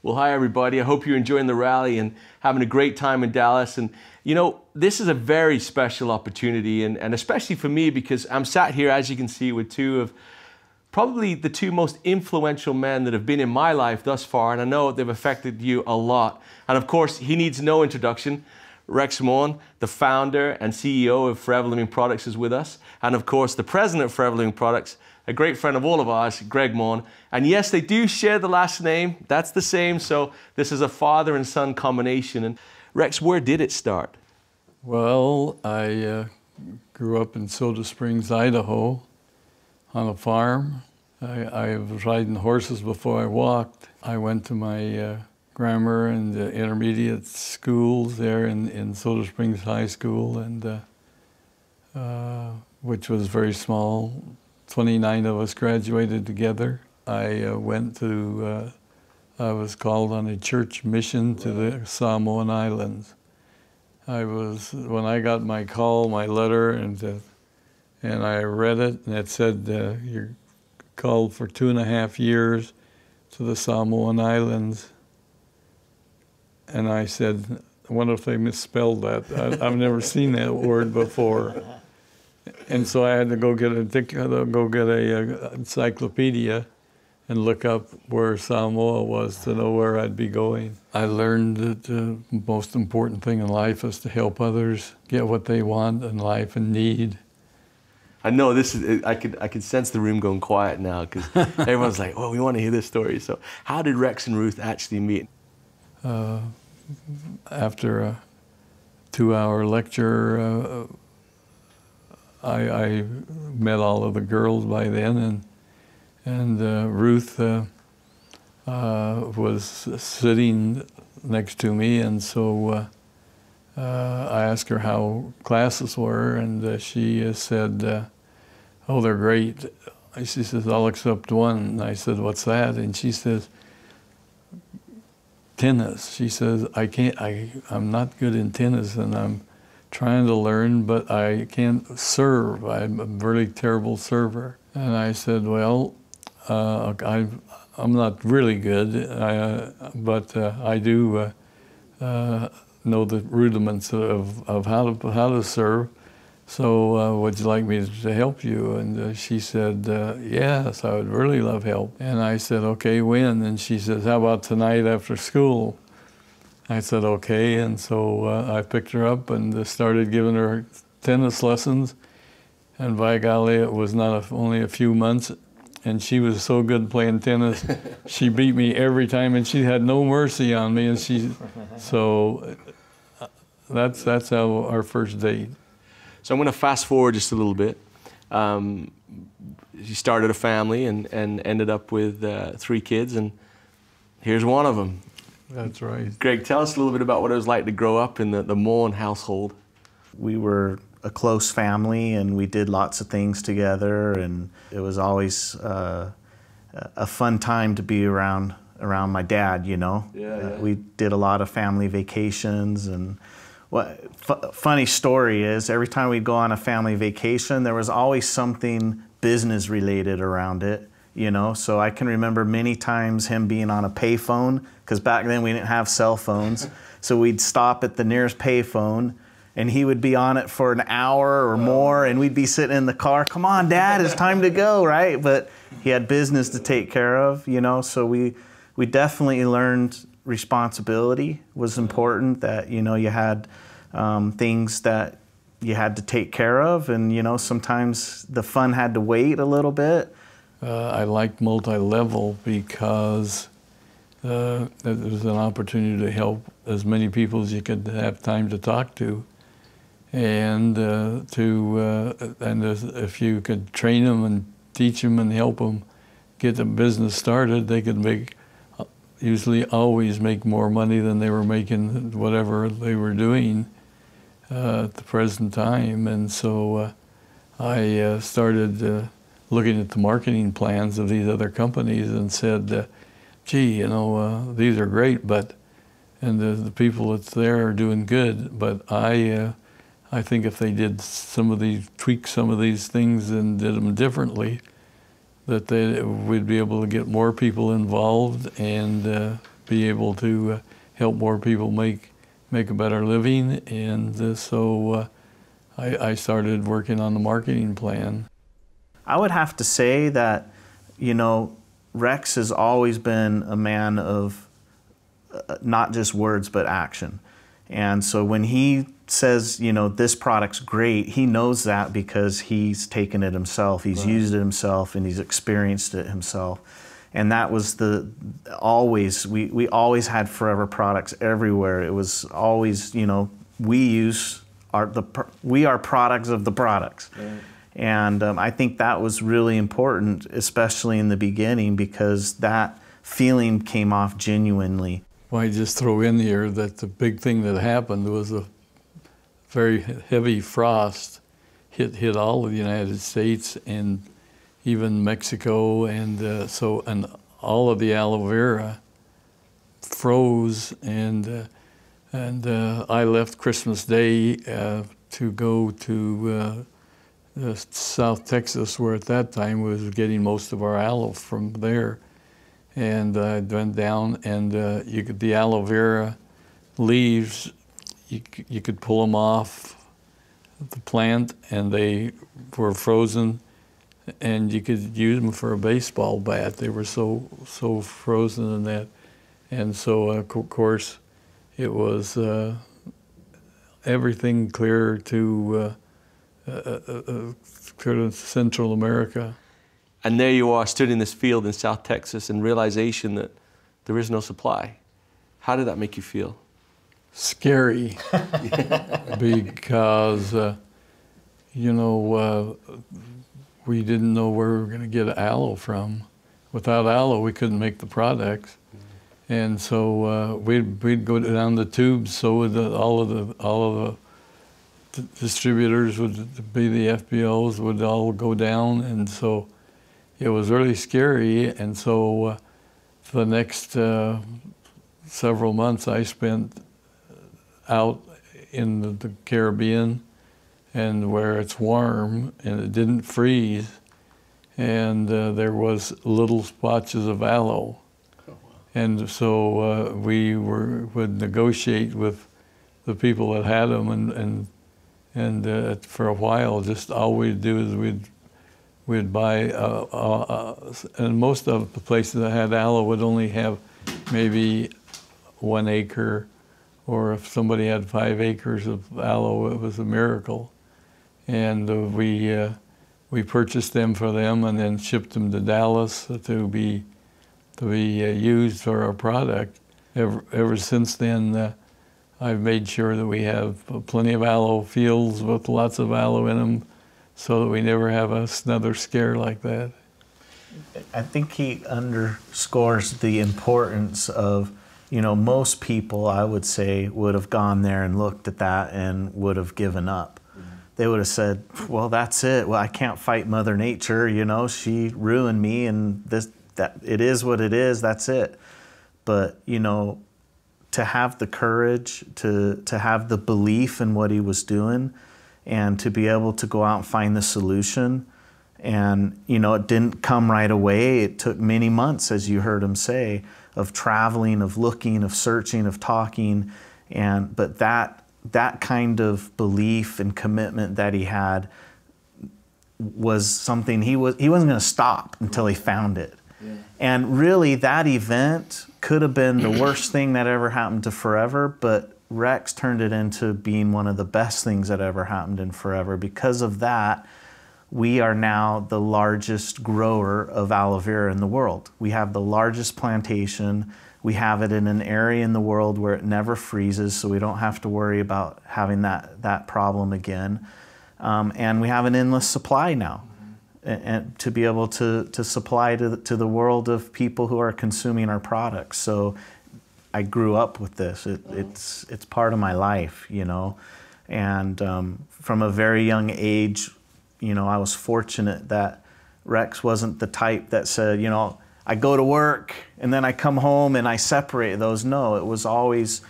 Well, hi everybody. I hope you're enjoying the rally and having a great time in Dallas. And you know, this is a very special opportunity, and especially for me because I'm sat here, as you can see, with two of probably the two most influential men that have been in my life thus far, and I know they've affected you a lot. And of course, he needs no introduction. Gregg Maughan, the founder and CEO of Forever Living Products, is with us. And of course, the president of Forever Living Products, a great friend of all of ours, Gregg Maughan. And yes, they do share the last name. That's the same. So this is a father and son combination. And Rex, where did it start? Well, I grew up in Soda Springs, Idaho, on a farm. I was riding horses before I walked. I went to my grammar and intermediate schools there in Soda Springs High School, and which was very small. 29 of us graduated together. I was called on a church mission to the Samoan Islands. When I got my call, my letter, and I read it, and it said, you're called for 2.5 years to the Samoan Islands. And I said, I wonder if they misspelled that. I've never seen that word before. And so I had to go get a encyclopedia and look up where Samoa was to know where I'd be going. I learned that the most important thing in life is to help others get what they want in life and need. I know this is, I could sense the room going quiet now because everyone's like, oh, we want to hear this story. So how did Rex and Ruth actually meet? After a 2-hour lecture, I met all of the girls by then, and Ruth was sitting next to me, and so I asked her how classes were, and she said, oh, they're great. She says, all except one. And I said, what's that? And she says, tennis. She says, I'm not good in tennis, and I'm trying to learn, but I can't serve. I'm a really terrible server. And I said, well, I'm not really good, but I do know the rudiments of how to serve. So would you like me to help you? And she said, yes, I would really love help. And I said, okay, when? And she says, how about tonight after school? I said, okay, and so I picked her up and started giving her tennis lessons. And by golly, it was not only a few months, and she was so good playing tennis, she beat me every time, and she had no mercy on me. And so that's how our first date. So I'm going to fast forward just a little bit. She started a family and ended up with 3 kids, and here's one of them. That's right. Greg, tell us a little bit about what it was like to grow up in the Maughan household. We were a close family, and we did lots of things together, and it was always a fun time to be around my dad, you know. Yeah. We did a lot of family vacations, and funny story is every time we'd go on a family vacation, there was always something business related around it, you know. So I can remember many times him being on a payphone, because back then we didn't have cell phones. So we'd stop at the nearest payphone, and he would be on it for an hour or more, and we'd be sitting in the car, come on, Dad, it's time to go, right? But he had business to take care of, you know. So we definitely learned responsibility was important, that, you know, you had things that you had to take care of, and, you know, sometimes the fun had to wait a little bit. I liked multi-level because there was an opportunity to help as many people as you could have time to talk to, and if you could train them and teach them and help them get the business started, they could usually always make more money than they were making whatever they were doing at the present time. And so I started looking at the marketing plans of these other companies and said, gee, you know, these are great, and the people that's there are doing good, but I think if they did tweak some of these things and did them differently, that we'd be able to get more people involved and be able to help more people make a better living. And so I started working on the marketing plan. I would have to say that, you know, Rex has always been a man of not just words, but action. And so when he says, you know, this product's great, he knows that because he's taken it himself, he's used it himself, and he's experienced it himself. And that was always, we always had Forever products everywhere. It was always, you know, we are products of the products. Right. And I think that was really important, especially in the beginning, because that feeling came off genuinely. Well, I just throw in here that the big thing that happened was a very heavy frost hit all of the United States and even Mexico, and and all of the aloe vera froze, and I left Christmas Day to go to South Texas, where at that time we was getting most of our aloe from there. And I went down, and the aloe vera leaves, you could pull them off the plant, and they were frozen, and you could use them for a baseball bat. They were so frozen in that. And so, of course, it was everything clear to Central America. And there you are, stood in this field in South Texas, and realization that there is no supply. How did that make you feel? Scary, because you know, we didn't know where we were going to get aloe from. Without aloe, we couldn't make the products, and so we'd go down the tubes. So would all of the distributors, would be the FBOs, would all go down, and so it was really scary. And so for the next several months, I spent out in the Caribbean, and where it's warm and it didn't freeze, and there was little splotches of aloe. Oh, wow. And so we would negotiate with the people that had them, and for a while, just all we'd do is we'd buy, and most of the places that had aloe would only have maybe 1 acre, or if somebody had 5 acres of aloe, it was a miracle. And we purchased them for them, and then shipped them to Dallas to be used for our product. Ever since then, I've made sure that we have plenty of aloe fields with lots of aloe in them, so that we never have another scare like that. I think he underscores the importance of, you know, most people, I would say, would have gone there and looked at that and would have given up. Mm-hmm. They would have said, well, that's it. Well, I can't fight Mother Nature, you know, she ruined me, and that it is what it is, that's it. But, you know, to have the courage, to have the belief in what he was doing, and to be able to go out and find the solution. And, you know, it didn't come right away. It took many months, as you heard him say, of traveling, of looking, of searching, of talking. But that kind of belief and commitment that he had was something he wasn't going to stop until he found it. Yeah. And really, that event could have been the worst thing that ever happened to Forever, but Rex turned it into being one of the best things that ever happened in Forever. Because of that, we are now the largest grower of aloe vera in the world. We have the largest plantation. We have it in an area in the world where it never freezes, so we don't have to worry about having that problem again. And we have an endless supply now, and to be able to supply to the world of people who are consuming our products. So I grew up with this. It's part of my life, you know. And from a very young age, you know, I was fortunate that Rex wasn't the type that said, you know, I go to work and then I come home and I separate those. No, it was always,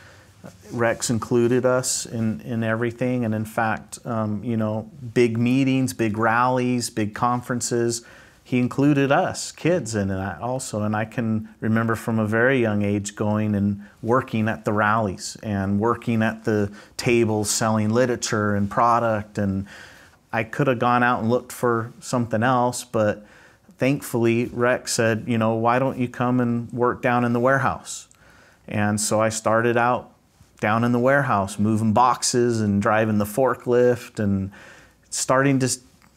Rex included us in everything. And in fact, you know, big meetings, big rallies, big conferences, he included us, kids, in it also. And I can remember from a very young age going and working at the rallies and working at the tables selling literature and product. And I could have gone out and looked for something else, but thankfully Rex said, you know, why don't you come and work down in the warehouse? And so I started out down in the warehouse, moving boxes and driving the forklift and starting to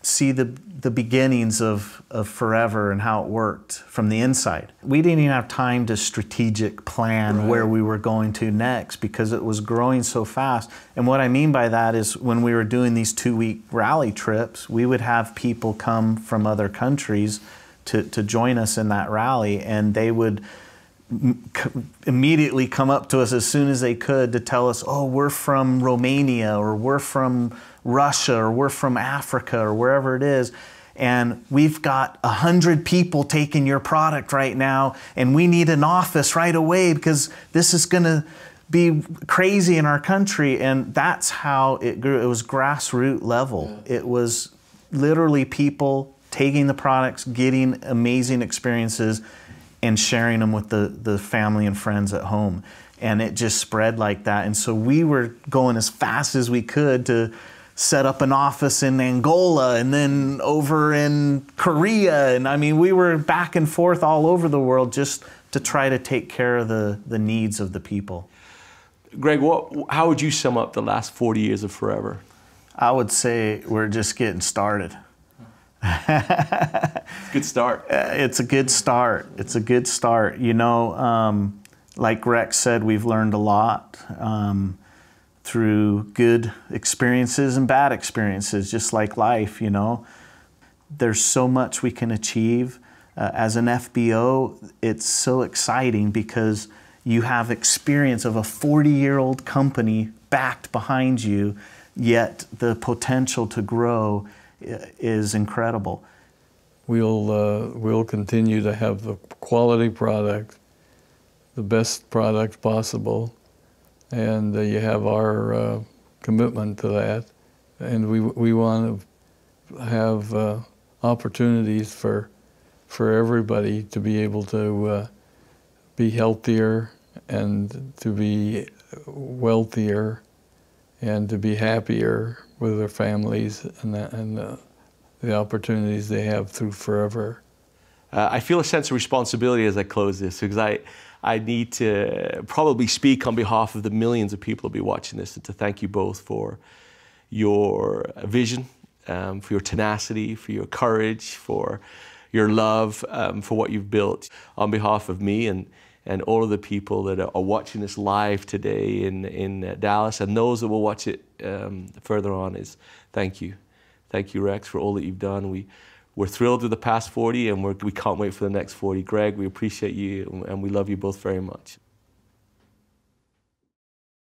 see the beginnings of Forever and how it worked from the inside. We didn't even have time to strategic plan where we were going to next because it was growing so fast. And what I mean by that is when we were doing these 2-week rally trips, we would have people come from other countries to join us in that rally, and they would immediately come up to us as soon as they could to tell us, oh, we're from Romania, or we're from Russia, or we're from Africa, or wherever it is, and we've got 100 people taking your product right now, and we need an office right away because this is going to be crazy in our country. And that's how it grew. It was grassroots level. It was literally people taking the products, getting amazing experiences, and sharing them with the family and friends at home. And it just spread like that. And so we were going as fast as we could to set up an office in Angola and then over in Korea. And I mean, we were back and forth all over the world just to try to take care of the needs of the people. Greg, how would you sum up the last 40 years of Forever? I would say we're just getting started. Good start. It's a good start. It's a good start. You know, like Rex said, we've learned a lot through good experiences and bad experiences, just like life, you know. There's so much we can achieve. As an FBO, it's so exciting because you have experience of a 40-year-old company backed behind you, yet the potential to grow is incredible. We'll continue to have the quality product, the best product possible, and you have our commitment to that. And we want to have opportunities for everybody to be able to be healthier and to be wealthier and to be happier with their families and the opportunities they have through Forever. I feel a sense of responsibility as I close this because I need to probably speak on behalf of the millions of people who'll be watching this and to thank you both for your vision, for your tenacity, for your courage, for your love, for what you've built. On behalf of me and all of the people that are watching this live today in Dallas and those that will watch it further on is thank you. Thank you, Rex, for all that you've done. We're thrilled with the past 40 and we can't wait for the next 40. Greg, we appreciate you and we love you both very much.